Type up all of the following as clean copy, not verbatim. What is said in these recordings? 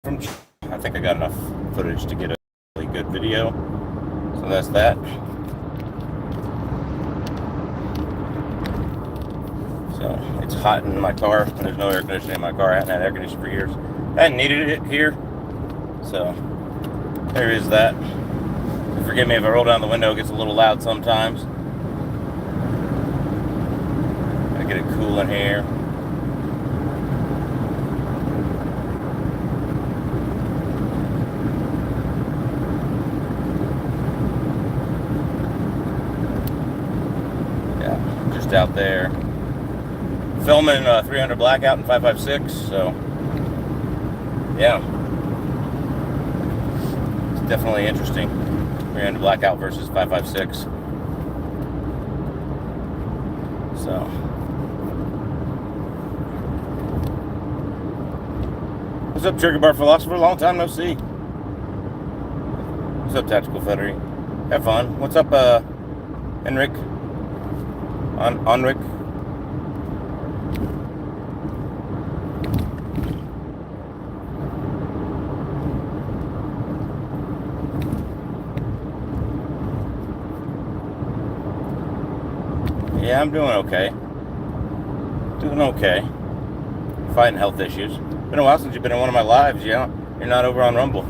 from Chuke. I think I got enough footage to get a really good video. So that's that. So it's hot in my car. There's no air conditioning in my car. I haven't had air conditioning for years. I hadn't needed it here. So there is that. Forgive me if I roll down the window, it gets a little loud sometimes. Gotta get it cool in here. Yeah, just out there. Filming 300 blackout and 5.56, so yeah. It's definitely interesting. 300 blackout versus 5.56. So what's up, Trigger Bar Philosopher? Long time no see. What's up, Tactical Federy? Have fun. What's up, Henrik? Henrik? Yeah, I'm doing okay. Doing okay. Fighting health issues. Been a while since you've been in one of my lives, yeah? You're not over on Rumble.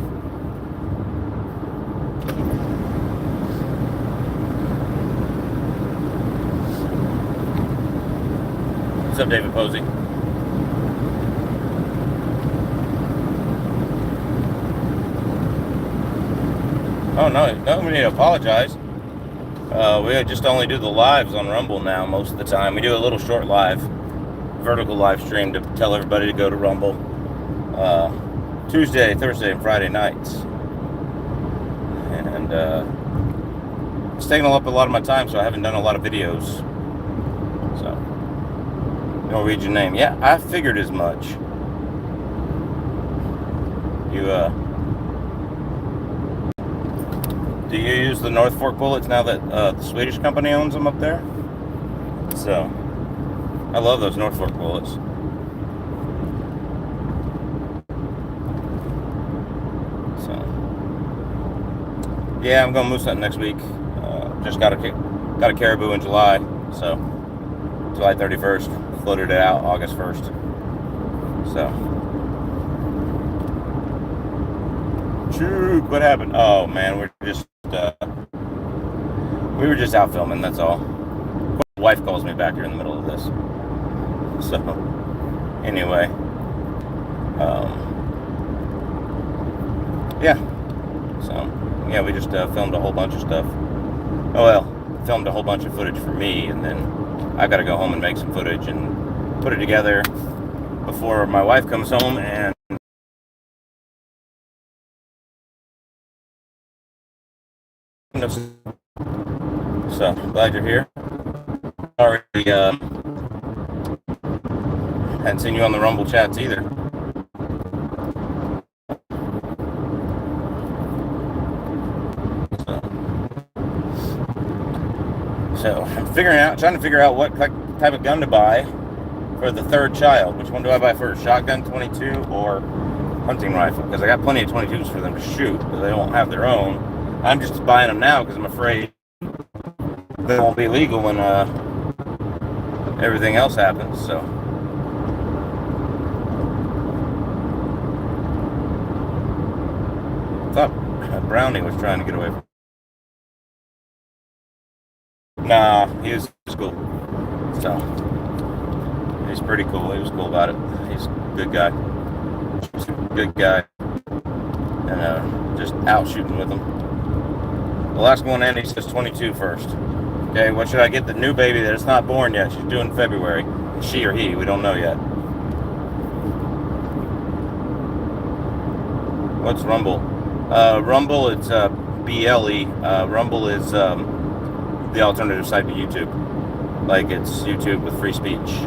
What's up, David Posey? Oh, no, we need to apologize. We just only do the lives on Rumble now most of the time. We do a little short live, vertical live stream to tell everybody to go to Rumble. Tuesday, Thursday, and Friday nights. And it's taking up a lot of my time, so I haven't done a lot of videos. So, Norwegian name. Yeah, I figured as much. Do you use the North Fork bullets now that the Swedish company owns them up there? So, I love those North Fork bullets. So, yeah, I'm gonna moose hunting next week. Just got a caribou in July, so July 31st. Floated it out August 1st. So, Chuke, what happened? Oh man, we were just out filming, that's all. My wife calls me back here in the middle of this. So, anyway. Yeah. So, yeah, we just filmed a whole bunch of stuff. Oh, well, filmed a whole bunch of footage for me, and then I gotta go home and make some footage and put it together before my wife comes home and so glad you're here. Already hadn't seen you on the Rumble chats either. So I'm trying to figure out what type of gun to buy for the third child. Which one do I buy first? Shotgun 22 or hunting rifle? Because I got plenty of 22s for them to shoot, but they won't have their own. I'm just buying them now because I'm afraid they won't be legal when everything else happens. So, I thought Brownie was trying to get away from. Nah, he was cool. So, he's pretty cool. He was cool about it. He's a good guy. Good guy. And just out shooting with him. The last one in, he says 22 first. Okay, what should I get the new baby that is not born yet? She's due in February. She or he, we don't know yet. What's Rumble? Rumble, it's BLE. Rumble is the alternative side to YouTube. Like, it's YouTube with free speech.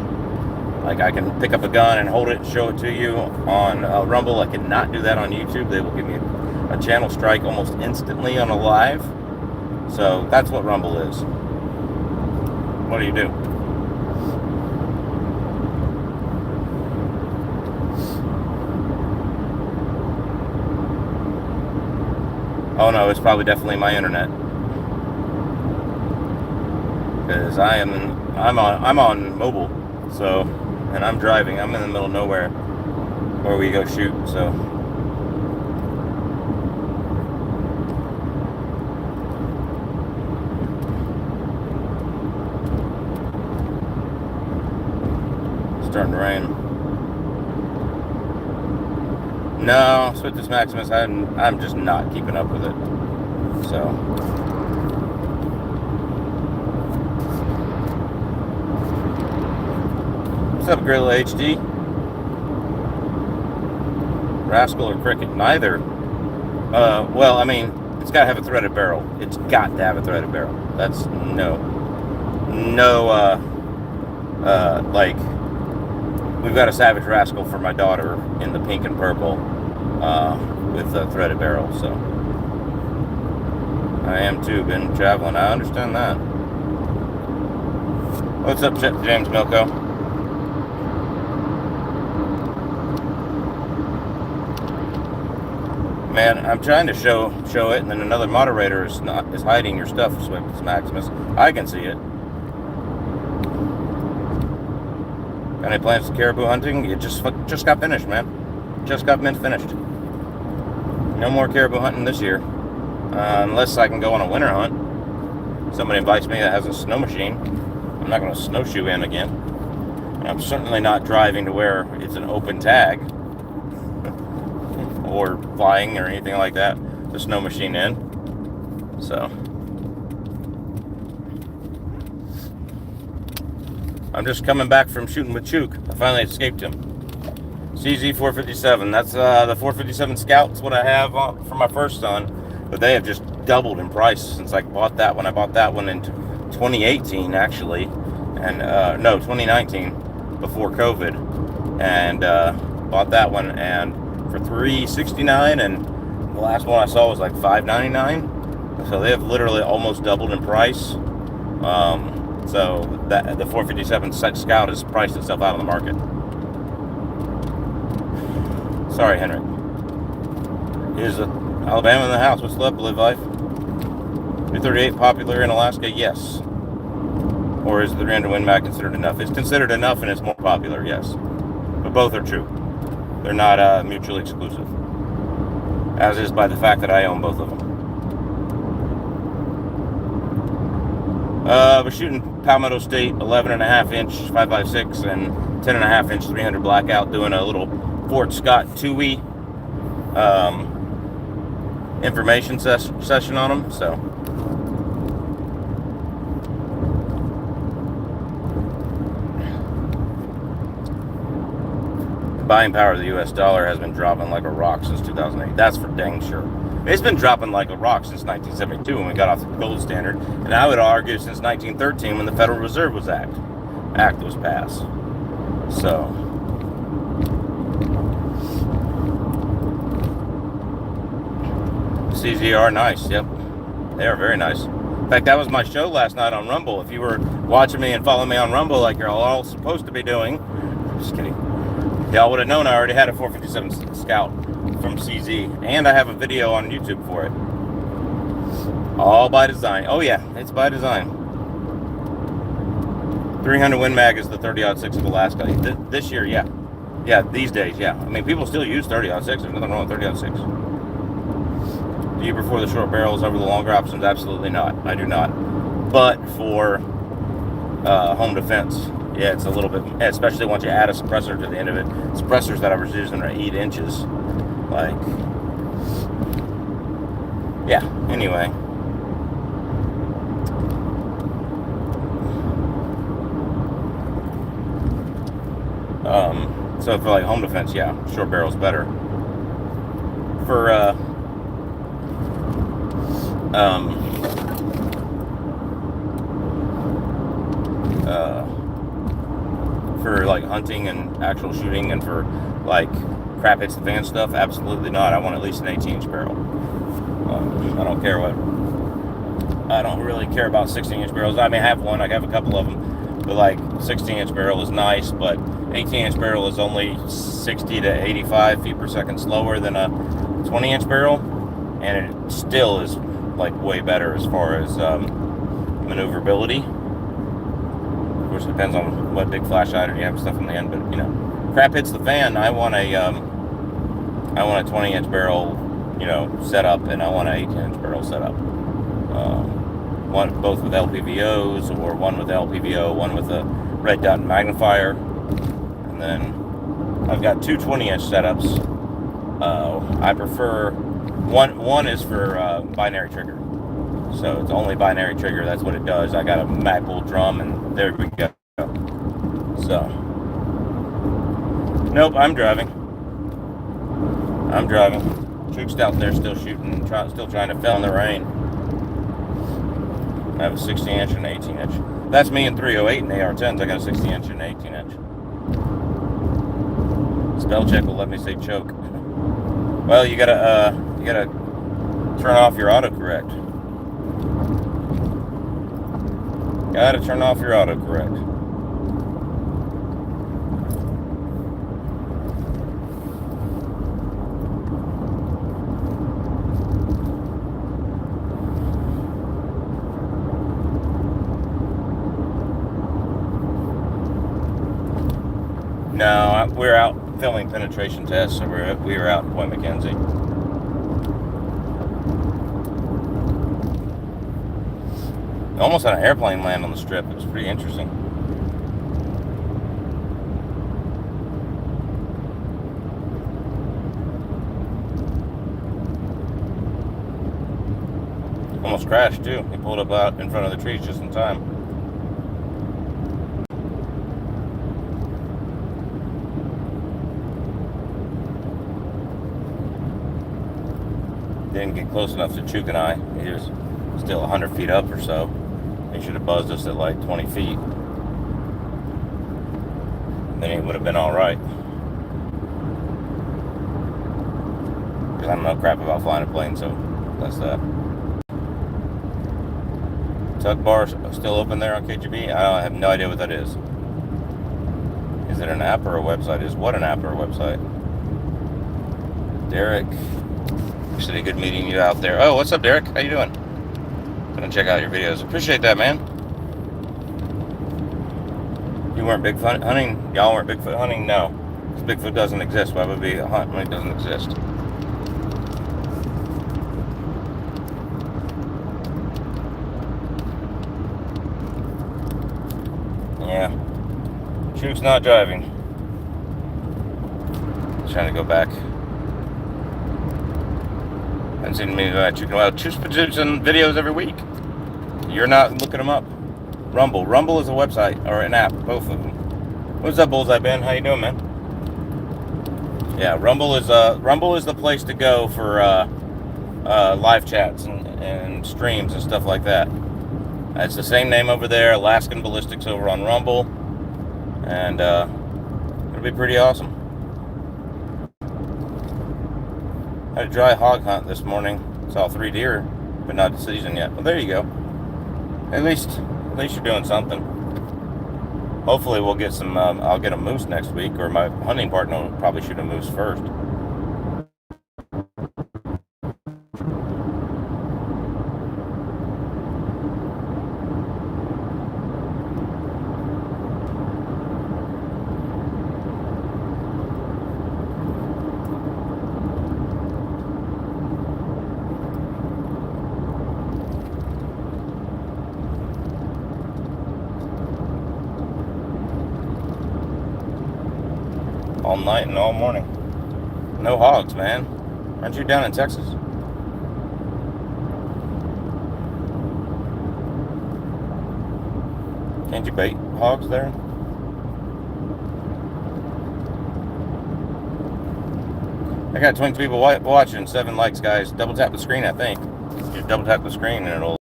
Like, I can pick up a gun and hold it and show it to you on Rumble. I cannot do that on YouTube. They will give me a channel strike almost instantly on a live. So that's what Rumble is. What do you do? Oh no, it's probably definitely my internet. Because I'm on mobile, so, and I'm driving. I'm in the middle of nowhere where we go shoot, so. It's starting to rain. No, Swiftest Maximus, I'm just not keeping up with it. So. What's up, Gorilla HD? Rascal or Cricket? Neither. Well, I mean, it's got to have a threaded barrel. It's got to have a threaded barrel. That's like, we've got a Savage Rascal for my daughter in the pink and purple with a threaded barrel, so. I am too, been traveling. I understand that. What's up, James Milko? Man, I'm trying to show it, and then another moderator is hiding your stuff, Swiftest Maximus. I can see it. Got any plans to caribou hunting? You just got finished, man. Just got finished. No more caribou hunting this year, unless I can go on a winter hunt. Somebody invites me that has a snow machine. I'm not going to snowshoe in again. And I'm certainly not driving to where it's an open tag or flying or anything like that. The snow machine in. So I'm just coming back from shooting with Chuke. I finally escaped him. CZ 457. That's the 457 Scout. That's what I have for my first son. But they have just doubled in price since I bought that one. I bought that one in 2018, actually, and no, 2019, before COVID, and bought that one and for $369, and the last one I saw was like $599. So they have literally almost doubled in price. So that the 457 Scout has priced itself out of the market. Sorry, Henry. Here's Alabama in the house. What's up, Live Life? Is 38 popular in Alaska? Yes. Or is the 300 Win Mag considered enough? It's considered enough, and it's more popular. Yes, but both are true. They're not mutually exclusive, as is by the fact that I own both of them. We're shooting Palmetto State 11.5 inch 5.56 and 10.5 inch 300 blackout, doing a little Fort Scott 2E information session on them. So the buying power of the US dollar has been dropping like a rock since 2008. That's for dang sure. It's been dropping like a rock since 1972 when we got off the gold standard, and I would argue since 1913 when the Federal Reserve Act was passed. So CZR, nice. Yep, they are very nice. In fact, that was my show last night on Rumble. If you were watching me and following me on Rumble like you're all supposed to be doing, just kidding, y'all would have known I already had a 457 Scout from CZ, and I have a video on YouTube for it. All by design. Oh yeah, it's by design. 300 Win Mag is the 30-06 of Alaska. This year, yeah. Yeah, these days, yeah. I mean, people still use 30-06. There's nothing wrong with 30-06. Do you prefer the short barrels over the longer options? Absolutely not. I do not. But for home defense, yeah, it's a little bit, especially once you add a suppressor to the end of it. Suppressors that I was using are 8 inches. Like, yeah, anyway. So for like home defense, yeah, short barrel's better. For like hunting and actual shooting, and for like crap hits the fan stuff, absolutely not. I want at least an 18-inch barrel. I don't care what. I don't really care about 16-inch barrels. I mean, I have one. I have a couple of them. But like 16-inch barrel is nice, but 18-inch barrel is only 60 to 85 feet per second slower than a 20-inch barrel. and it still is like way better as far as maneuverability. Of course, it depends on what big flash hider you have and stuff in the end, but you know, crap hits the fan. I want a 20-inch barrel, you know, setup, and I want an 18-inch barrel setup. Both with LPVOs, or one with LPVO, one with a red dot magnifier, and then I've got two 20-inch setups. I prefer one is for binary trigger, so it's only binary trigger. That's what it does. I got a Magpul drum, and there we go. So, nope, I'm driving. Chuke's out there still shooting, still trying to fell in the rain. I have a 60-inch and an 18-inch. That's me in 308 and AR-10s. I got a 60-inch and an 18-inch. Spell check will let me say choke. Well, you gotta turn off your autocorrect. Gotta turn off your autocorrect. No, we're out filming penetration tests, so we were out in Point McKenzie. Almost had an airplane land on the strip. It was pretty interesting. Almost crashed too. He pulled up out in front of the trees just in time. Didn't get close enough to Chuke and I. He was still 100 feet up or so. He should have buzzed us at like 20 feet. Then he would have been all right. Because I don't know crap about flying a plane, so that's that. Tuck bar still open there on KGB? I have no idea what that is. Is it an app or a website? Is what an app or a website? Derek. Actually, good meeting you out there. Oh, what's up, Derek? How you doing? Gonna check out your videos. Appreciate that, man. You weren't Bigfoot hunting? Y'all weren't Bigfoot hunting? No. Because Bigfoot doesn't exist. Why would it be a hunt when it doesn't exist? Yeah. Chuke's not driving. Trying to go back. I haven't seen me Chuke in a while. Chuke's producing videos every week. You're not looking them up. Rumble. Rumble is a website or an app, both of them. What's up, Bullseye Ben? How you doing, man? Yeah, Rumble is the place to go for live chats and streams and stuff like that. It's the same name over there, Alaskan Ballistics over on Rumble, and it'll be pretty awesome. I had a dry hog hunt this morning. Saw 3 deer, but not the season yet. Well, there you go. At least you're doing something. Hopefully we'll get some, I'll get a moose next week, or my hunting partner will probably shoot a moose first. All night and all morning. No hogs, man. Aren't you down in Texas? Can't you bait hogs there? I got 20 people watching, 7 likes, guys. Double tap the screen, I think. Just double tap the screen and it'll...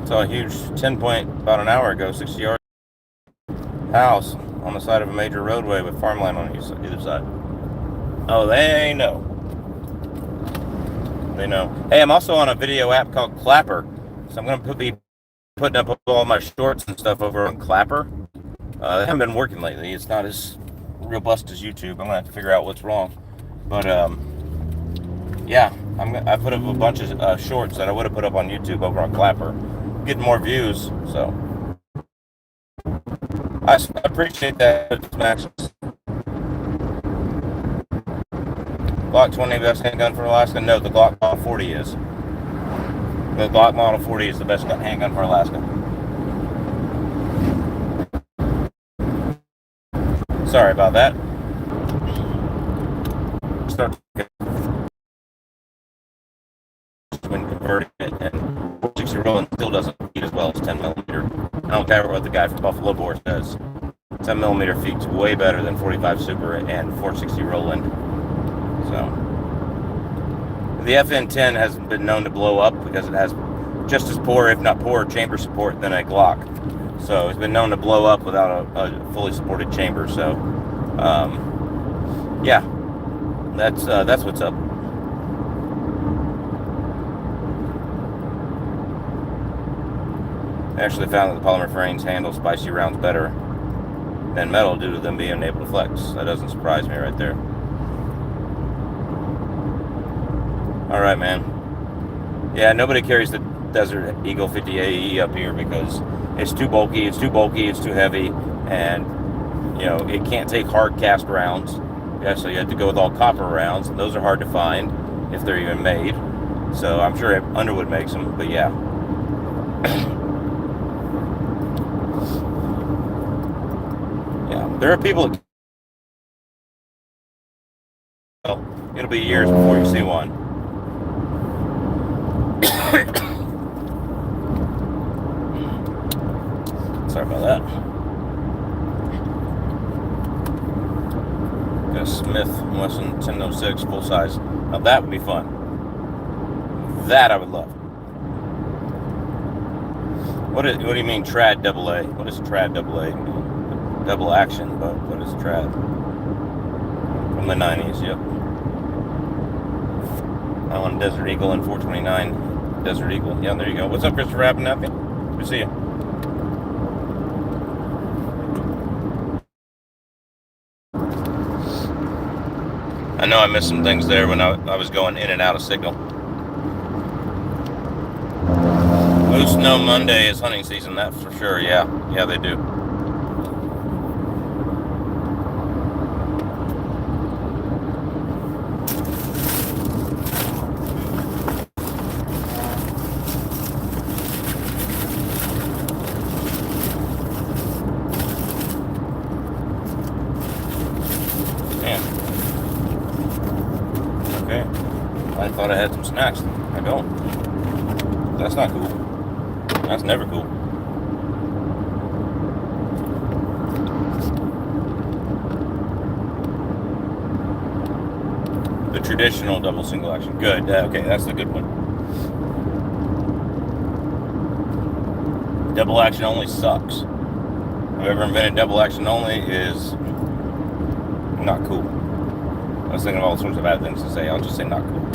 Saw a huge 10-point about an hour ago, 60 yards house on the side of a major roadway with farmland on either side. Oh, they know. They know. Hey, I'm also on a video app called Clapper, so I'm going to be putting up all my shorts and stuff over on Clapper. They haven't been working lately. It's not as robust as YouTube. I'm going to have to figure out what's wrong. But yeah, I put up a bunch of shorts that I would have put up on YouTube over on Clapper, getting more views. So I appreciate that, Max. Glock 20 best handgun for Alaska? No, the Glock Model 40 is. The Glock Model 40 is the best handgun for Alaska. Sorry about that. Start when converting it, and 460 rolling still doesn't feed as well as 10 millimeter. I don't care what the guy from Buffalo Boar says. 10 millimeter feeds way better than 45 Super and 460 Roland. So the FN10 has been known to blow up because it has just as poor, if not poorer, chamber support than a Glock. So it's been known to blow up without a fully supported chamber. So yeah, that's what's up. I actually found that the polymer frames handle spicy rounds better than metal due to them being able to flex. That doesn't surprise me right there. All right, man. Yeah, nobody carries the Desert Eagle 50 AE up here because it's too bulky, it's too heavy, and you know, it can't take hard cast rounds. Yeah, so you have to go with all copper rounds, and those are hard to find if they're even made. So I'm sure Underwood makes them, but yeah. Yeah, there are people that, well, it'll be years before you see one. Sorry about that. Got a Smith Wesson 1006 full size. Now that would be fun. That I would love. What do you mean trad double A? What is trad double A? Double action, but what is trad? From the 90s, yep. I want Desert Eagle and 429 Desert Eagle. Yeah, there you go. What's up, Christopher Abernathy? Good to see you. I know I missed some things there when I was going in and out of signal. Moose Snow Monday is hunting season, that's for sure. Yeah, they do. I thought I had some snacks. I don't. That's not cool. That's never cool. The traditional double single action. Good. Okay, that's the good one. Double action only sucks. Whoever invented double action only is not cool. I was thinking of all sorts of bad things to say. I'll just say not cool.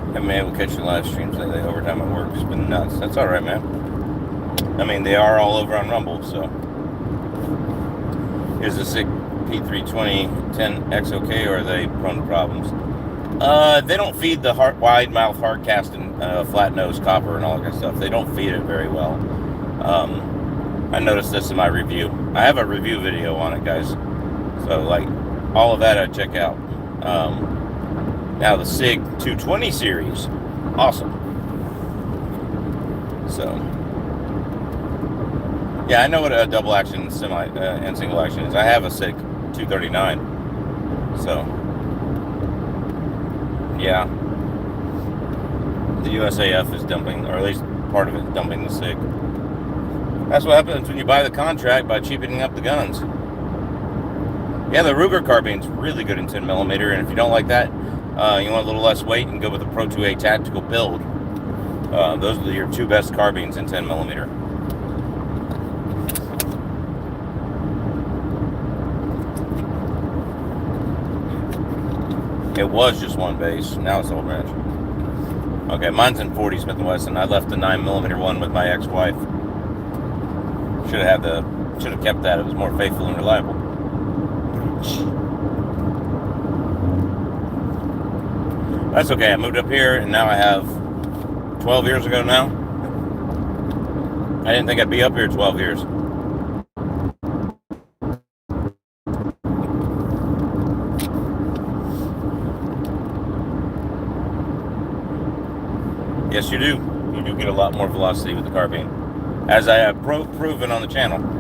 Haven't been able to catch your live streams lately. Overtime at work has been nuts. That's alright, man. I mean, they are all over on Rumble, so. Is the SIG P320 10X okay, or are they prone to problems? They don't feed the wide mouth hard cast and flat nose copper and all that kind of stuff. They don't feed it very well. I noticed this in my review. I have a review video on it, guys. So like all of that I'd check out. Now the SIG 220 series, awesome. So yeah, I know what a double action and single action is. I have a SIG 239. So yeah, the USAF is dumping, or at least part of it is dumping the SIG. That's what happens when you buy the contract by cheapening up the guns. Yeah, the Ruger carbine's really good in 10 millimeter, and if you don't like that, you want a little less weight, and go with the Pro 2A tactical build. Those are your two best carbines in 10 millimeter. It was just one base. Now it's a whole branch. Okay, mine's in 40 Smith & Wesson. I left the 9mm one with my ex-wife. Should have kept that. It was more faithful and reliable. That's okay. I moved up here, and now I have 12 years ago now. I didn't think I'd be up here 12 years. Yes, you do. You do get a lot more velocity with the carbine, as I have proven on the channel.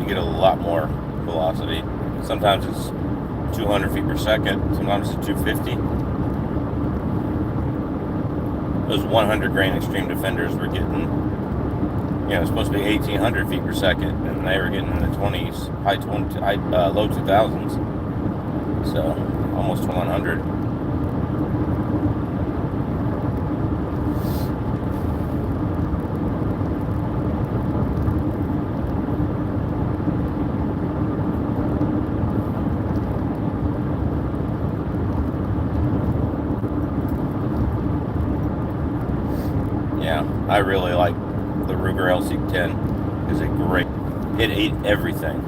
Get a lot more velocity. Sometimes it's 200 feet per second, sometimes it's 250. Those 100 grain Extreme Defenders were getting, supposed to be 1800 feet per second, and they were getting in the 20s, low 2000s. So almost 2100. Yeah, I really like the Ruger LC10. It's a great, it ate everything.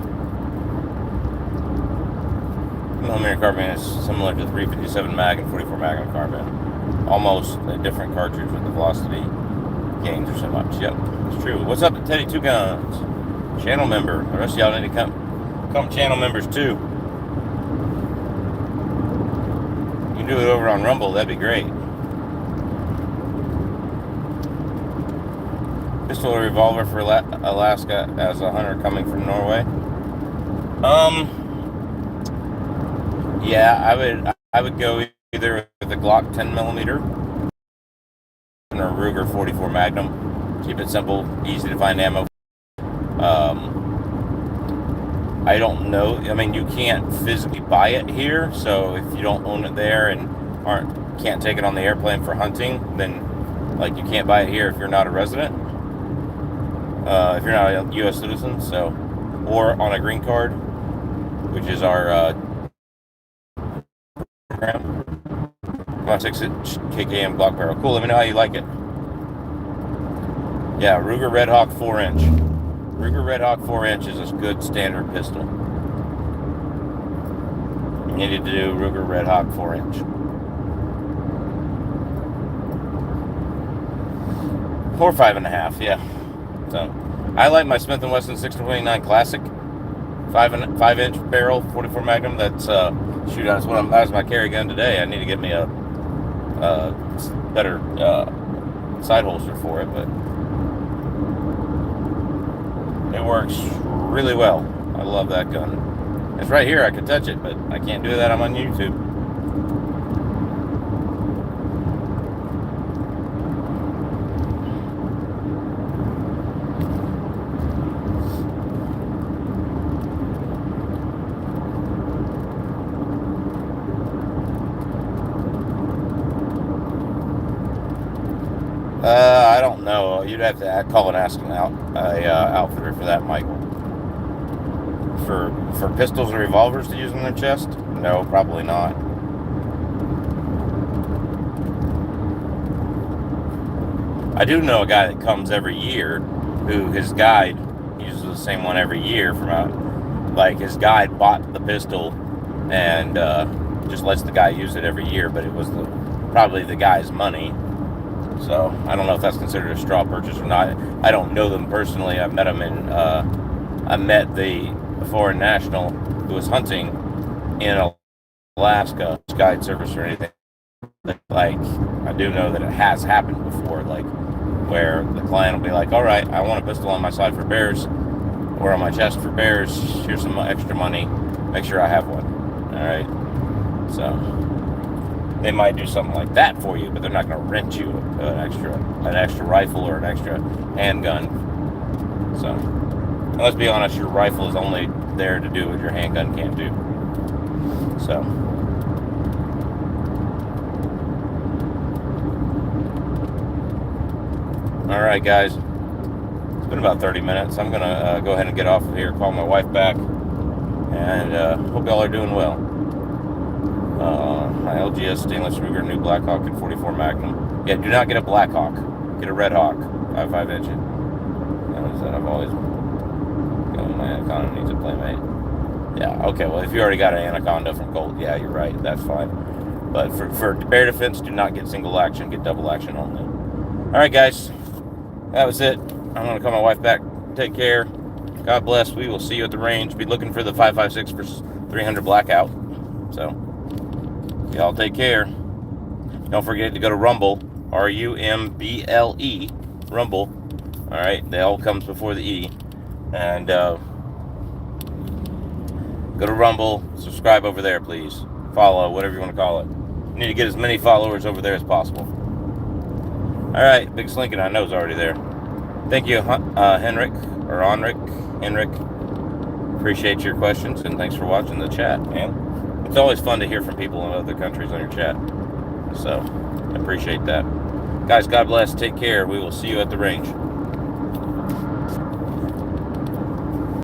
Millimeter carbine is similar to the 357 mag and 44 Magnum carbine. Almost a different cartridge with the velocity gains are so much. Yep, it's true. What's up to Teddy Two Guns? Channel member. The rest of y'all need to come channel members too. You can do it over on Rumble, that'd be great. Pistol or revolver for Alaska as a hunter coming from Norway. Yeah, I would go either with a Glock 10mm or a Ruger 44 Magnum. Keep it simple, easy to find ammo. I don't know. I mean, you can't physically buy it here, so if you don't own it there and can't take it on the airplane for hunting, then you can't buy it here if you're not a resident. If you're not a U.S. citizen, or on a green card, which is our program. 6-inch KKM Glock barrel. Cool. Let me know how you like it. Yeah, Ruger Red Hawk 4-inch. Ruger Red Hawk 4-inch is a good standard pistol. You needed to do Ruger Red Hawk 4-inch. Or 5.5, yeah. So, I like my Smith & Wesson 629 Classic 5-inch barrel 44 Magnum. That's that was my carry gun today. I need to get me a better side holster for it, but it works really well. I love that gun. It's right here. I can touch it, but I can't do that. I'm on YouTube. I don't know. You'd have to call and ask an outfitter for that, Michael. For pistols and revolvers to use in their chest? No, probably not. I do know a guy that comes every year who his guide uses the same one every year his guide bought the pistol and just lets the guy use it every year, but it was probably the guy's money. So I don't know if that's considered a straw purchase or not. I don't know them personally. I met them I met the foreign national who was hunting in Alaska, guide service or anything Like, I do know that it has happened before, like, where the client will be like, all right, I want a pistol on my side for bears, or on my chest for bears. Here's some extra money. Make sure I have one. All right. So they might do something like that for you, but they're not going to rent you an extra rifle or an extra handgun. So, and let's be honest, your rifle is only there to do what your handgun can't do. So. All right, guys. It's been about 30 minutes. I'm going to go ahead and get off of here, call my wife back, and hope y'all are doing well. My LGS stainless Ruger new Blackhawk in 44 Magnum. Yeah, do not get a Blackhawk. Get a Red Hawk, 5.5 inch. I've always... my Anaconda needs a Playmate. Yeah, okay, well, if you already got an Anaconda from Colt, yeah, you're right, that's fine. But for bear defense, do not get single action, get double action only. All right, guys, that was it. I'm going to call my wife back. Take care. God bless. We will see you at the range. Be looking for the 5.56 for 300 blackout. So, y'all take care. Don't forget to go to Rumble, R-U-M-B-L-E, Rumble. All right, the L comes before the E. And go to Rumble, subscribe over there, please. Follow, whatever you want to call it. You need to get as many followers over there as possible. All right, Big Slinkin, I know, is already there. Thank you, Henrik. Appreciate your questions, and thanks for watching the chat, man. It's always fun to hear from people in other countries on your chat. So, I appreciate that. Guys, God bless. Take care. We will see you at the range.